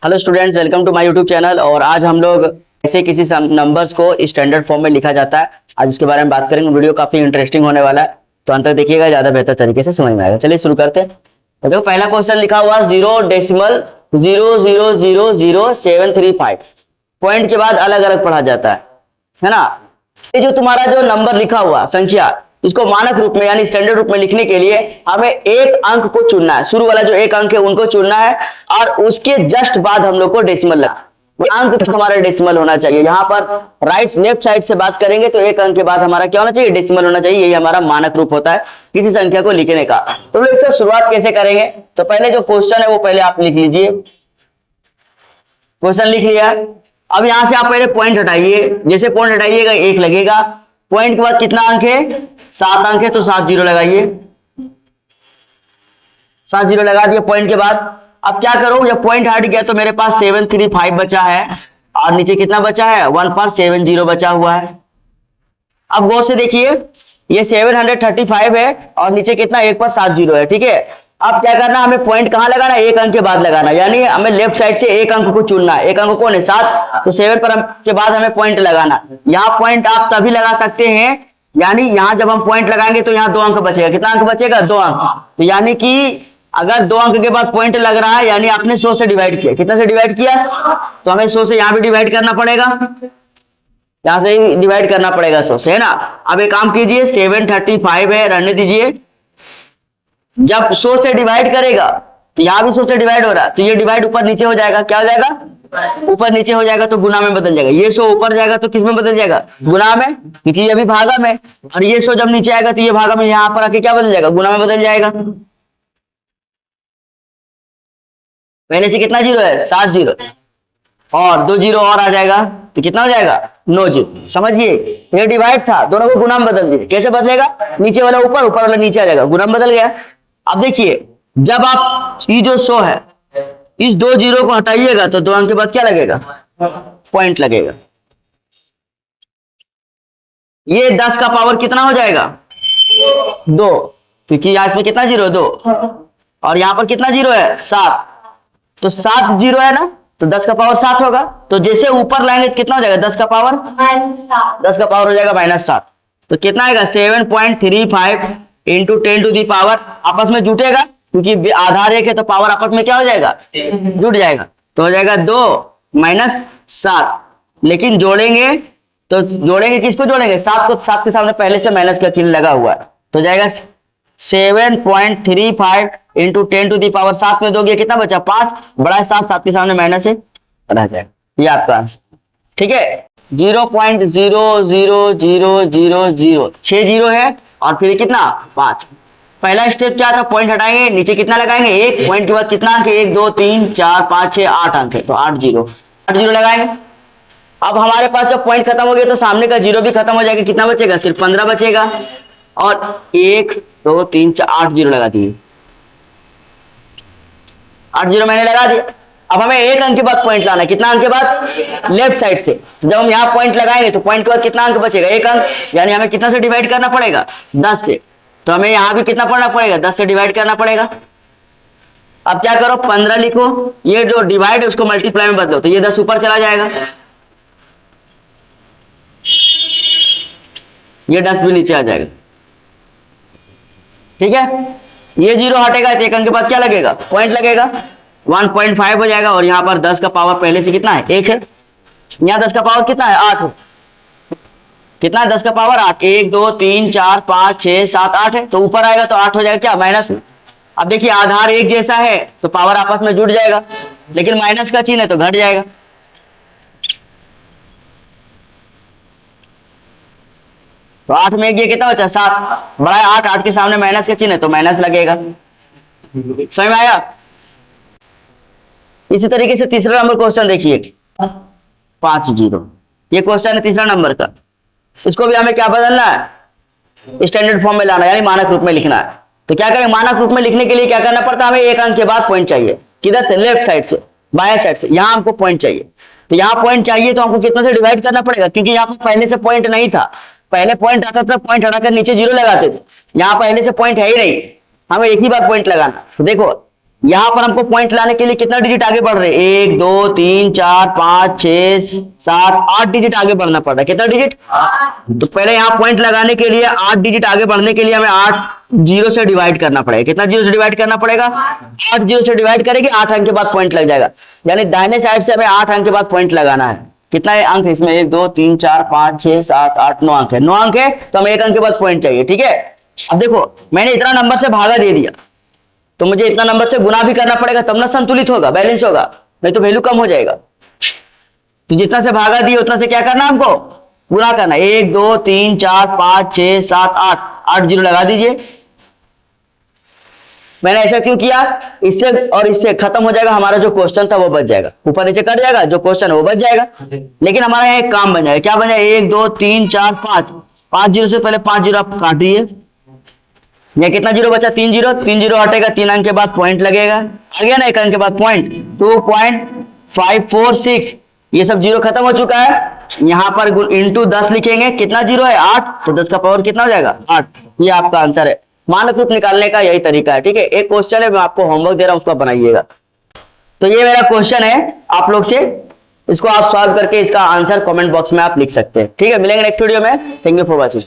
Hello students, welcome to my YouTube channel. और आज हम लोग ऐसे किसी नंबर्स को स्टैंडर्ड फॉर्म में लिखा जाता है, आज उसके बारे में बात करेंगे। वीडियो काफी इंटरेस्टिंग होने वाला है, तो अंत तक देखिएगा, ज्यादा बेहतर तरीके से समझ में आएगा। चलिए शुरू करते हैं। तो देखो, पहला क्वेश्चन लिखा हुआ 0.0000735। पॉइंट के बाद अलग अलग पढ़ा जाता है ना। ये जो तुम्हारा जो नंबर लिखा हुआ संख्या, इसको मानक रूप में यानी स्टैंडर्ड रूप में लिखने के लिए हमें एक अंक को चुनना है। शुरू वाला जो एक अंक है उनको चुनना है, और उसके जस्ट बाद हम लोग को डेसिमल लगना। अंक हमारा डेसिमल होना चाहिए। यहाँ पर लेफ्ट साइड से बात करेंगे तो एक अंक के बाद हमारा क्या होना चाहिए? डेसिमल होना चाहिए। यही हमारा मानक रूप होता है किसी संख्या को लिखने का। तो लोग इससे शुरुआत कैसे करेंगे? तो पहले जो क्वेश्चन है वो पहले आप लिख लीजिए। क्वेश्चन लिख लिया। अब यहां से आप पहले पॉइंट हटाइए। जैसे पॉइंट हटाइएगा एक लगेगा। पॉइंट के बाद कितना अंक है? 7 अंक है, तो 7 जीरो लगाइए। 7 जीरो लगा दिया पॉइंट के बाद। अब क्या करो, जब पॉइंट हट गया तो मेरे पास 735 बचा है, और नीचे कितना बचा है? 1 पर 70 बचा हुआ है। अब गौर से देखिए, ये 735 है और नीचे कितना? 1 पर 70 है। ठीक है, अब क्या करना, हमें पॉइंट कहां लगाना? एक अंक के बाद लगाना, यानी हमें लेफ्ट साइड से एक अंक को चुनना है। एक अंक कौन है? 7। तो 7 पर के बाद हमें पॉइंट लगाना। यहाँ पॉइंट आप तभी लगा सकते हैं, यानी यहां जब हम पॉइंट लगाएंगे तो यहाँ 2 अंक बचेगा। कितना अंक बचेगा? 2 अंक। तो यानी कि अगर 2 अंक के बाद पॉइंट लग रहा है, यानी आपने 100 से डिवाइड किया। कितना से डिवाइड किया? तो हमें 100 से यहाँ भी डिवाइड करना पड़ेगा, यहां से ही डिवाइड करना पड़ेगा 100 से, है ना। अब एक काम कीजिए, 735 है, रहने दीजिए। जब 100 से डिवाइड करेगा तो यहाँ भी 100 से डिवाइड हो रहा है, तो ये डिवाइड ऊपर नीचे हो जाएगा। क्या हो जाएगा? ऊपर नीचे हो जाएगा, तो गुना में बदल जाएगा। ये 100 ऊपर जाएगा तो किस में बदल जाएगा? गुना में, क्योंकि ये भी भागा में। और ये 100 जब नीचे आएगा तो ये भागा में, यहाँ पर आके क्या बदल जाएगा? गुना में बदल जाएगा। पहले से कितना जीरो है? 7 जीरो, और 2 जीरो और आ जाएगा तो कितना हो जाएगा? 9 जीरो। समझिए, ये डिवाइड था, दोनों को गुना में बदल दिए। कैसे बदलेगा? नीचे वाला ऊपर, ऊपर वाला नीचे आ जाएगा, गुना में बदल गया। अब देखिए, जब आप ये जो 100 है, इस 2 जीरो को हटाइएगा तो 2 अंक के बाद क्या लगेगा? पॉइंट लगेगा। ये 10 का पावर कितना हो जाएगा? 2, क्योंकि यहाँ इसमें कितना जीरो है? 2, और यहाँ पर कितना जीरो है? 7। तो 7 जीरो है ना, तो 10 का पावर 7 होगा। तो जैसे ऊपर लाएंगे तो कितना हो जाएगा? 10 का पावर -7। 10 का पावर हो जाएगा -7। तो कितना आएगा? 7.35 इंटू 10 टू दी पावर, आपस में जुटेगा क्योंकि आधार एक है, तो पावर आपस में क्या हो जाएगा? जुट जाएगा। तो हो जाएगा 2 -7। लेकिन जोड़ेंगे तो जोड़ेंगे किसको जोड़ेंगे? 7 को। 7 के सामने पहले से माइनस का चिन्ह लगा हुआ है, तो जाएगा 7.35 इंटू 10 टू दी पावर 7 में दोगे कितना बचा? 5 बड़ा है 7, 7 के सामने माइनस है, रह जाएगा। ये आपका आंसर। ठीक है, 0.00000 6 जीरो है, और फिर कितना? 5। पहला स्टेप क्या था? पॉइंट हटाएंगे, नीचे कितना लगाएंगे? 1। पॉइंट के बाद कितना अंक है? 1 2 3 4 5 6 8 अंक है, तो 8 जीरो लगाएंगे। अब हमारे पास जब पॉइंट खत्म हो गया तो सामने का जीरो भी खत्म हो जाएगा। कितना बचेगा? सिर्फ 15 बचेगा। और 1 2 3 4 8 जीरो लगा दिए। 8 जीरो मैंने लगा दिया। अब हमें एक अंक के बाद पॉइंट लाना है। कितना अंक के बाद? लेफ्ट साइड से। तो जब हम यहाँ पॉइंट लगाएंगे तो पॉइंट के बाद कितना अंक बचेगा? एक अंक, यानी हमें कितना से डिवाइड करना पड़ेगा? 10 से। तो हमें यहाँ भी कितना पढ़ना पड़ेगा? 10 से डिवाइड करना पड़ेगा। अब क्या करो, 15 लिखो, ये जो डिवाइड है उसको मल्टीप्लाई में बदलो, तो ये 10 ऊपर चला जाएगा, ये 10 भी नीचे आ जाएगा। ठीक है, ये जीरो हटेगा तो एक अंक के बाद क्या लगेगा? पॉइंट लगेगा, 1.5 हो जाएगा। और यहाँ पर 10 का पावर पहले से कितना है? 1 है। यहाँ 10 का पावर कितना है? 8 हो। कितना है? 10 का पावर 8। 1 2 3 4 5 6 7 8 है, तो ऊपर आएगा तो 8 हो जाएगा क्या? माइनस में। अब देखिए, आधार एक जैसा है तो पावर आपस में जुड़ जाएगा, लेकिन माइनस का चिन्ह है तो घट जाएगा। तो 8 में ये कितना बचा? 7 बड़ा है 8, 8 के सामने माइनस का चिन्ह है तो माइनस लगेगा। समझ में आया? इसी तरीके से तीसरा नंबर क्वेश्चन देखिए, 5 जीरो। ये क्वेश्चन है तीसरा नंबर का। इसको भी हमें क्या बदलना है? स्टैंडर्ड फॉर्म में लाना, यानी मानक रूप में लिखना है। तो क्या करेंगे? मानक रूप में लिखने के लिए क्या करना पड़ता है? हमें एक अंक के बाद पॉइंट चाहिए। किधर से? लेफ्ट साइड से, बाएं साइड से। यहाँ हमको पॉइंट चाहिए, तो यहाँ पॉइंट चाहिए तो हमको कितना से डिवाइड करना पड़ेगा? क्योंकि यहाँ पर पहले से पॉइंट नहीं था। पहले पॉइंट आता था, पॉइंट हटाकर नीचे जीरो लगाते थे। यहाँ पहले से पॉइंट है ही नहीं, हमें एक ही बार पॉइंट लगाना। तो देखो, यहां पर हमको पॉइंट लाने के लिए कितना डिजिट आगे बढ़ रहे हैं? 1 2 3 4 5 6 7 8 डिजिट आगे बढ़ना पड़ रहा है। कितना डिजिट? तो पहले यहां पॉइंट लगाने के लिए 8 डिजिट आगे बढ़ने के लिए हमें 8 जीरो से डिवाइड करना पड़ेगा। कितना जीरो से डिवाइड करना पड़ेगा? 8 जीरो से डिवाइड करेंगे, 8 अंक के बाद पॉइंट लग जाएगा। यानी दाहिने साइड से हमें 8 अंक के बाद पॉइंट लगाना है। कितना है अंक है इसमें? 1 2 3 4 5 6 7 8 9 अंक है। 9 अंक है तो हमें 1 अंक के बाद पॉइंट चाहिए। ठीक है, अब देखो मैंने इतना नंबर से भागा दे दिया तो मुझे इतना नंबर से गुना भी करना पड़ेगा, तब ना संतुलित होगा, बैलेंस होगा, नहीं तो वैल्यू कम हो जाएगा। तो जितना से भागा दिए उतना से क्या करना हमको? गुना करना। 1 2 3 4 5 6 7 8 8 जीरो लगा दीजिए। मैंने ऐसा क्यों किया? इससे और इससे खत्म हो जाएगा, हमारा जो क्वेश्चन था वो बच जाएगा, ऊपर नीचे कट जाएगा, जो क्वेश्चन है वो बच जाएगा। लेकिन हमारा यहाँ एक काम बन जाएगा। क्या बन जाएगा? 1 2 3 4 5 5 जीरो से पहले 5 जीरो आप काट दिए। यहाँ कितना जीरो बचा? 3 जीरो। 3 जीरो हटेगा, 3 अंक के बाद पॉइंट लगेगा, आ गया ना 1 अंक के बाद पॉइंट। 2.546 ये सब जीरो खत्म हो चुका है। यहाँ पर इंटू 10 लिखेंगे, कितना जीरो है? 8, तो 10 का पावर कितना हो जाएगा? 8। ये आपका आंसर है। मानक रूप निकालने का यही तरीका है। ठीक है, एक क्वेश्चन है, मैं आपको होमवर्क दे रहा हूं, उसको बनाइएगा। तो ये मेरा क्वेश्चन है आप लोग से, इसको आप सॉल्व करके इसका आंसर कमेंट बॉक्स में आप लिख सकते हैं। ठीक है, मिलेंगे नेक्स्ट वीडियो में। Thank you for watching.